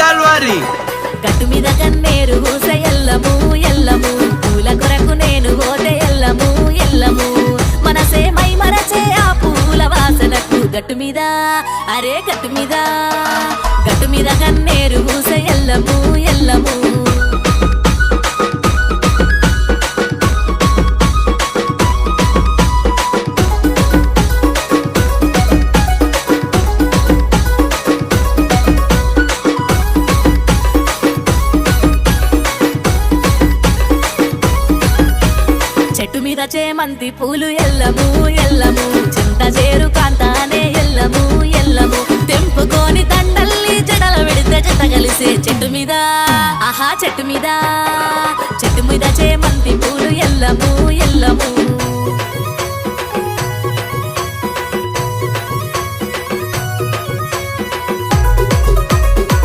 కాల్వారి గట్టు మీద కన్నేరు పూస ఎల్లము ఎల్లము పూల కొరకు నేను పోతే ఎల్లము ఎల్లము మనసే మై మరచే ఆ పూల వాసనకు గట్టు మీద అరే గట్టు మీద కన్నేరు పూస ఎల్లము ఎల్లము చెట్టు మీద చేమంతి పూలు ఎల్లము ఎల్లము చింత చేరు కాంతానే ఎల్లము ఎల్లము తెంపుకొని దండల్ని జడల పెడితే జత కలిసే చెట్టు మీద ఆహా చెట్టు మీద చేమంతి పూలు ఎల్లము ఎల్లము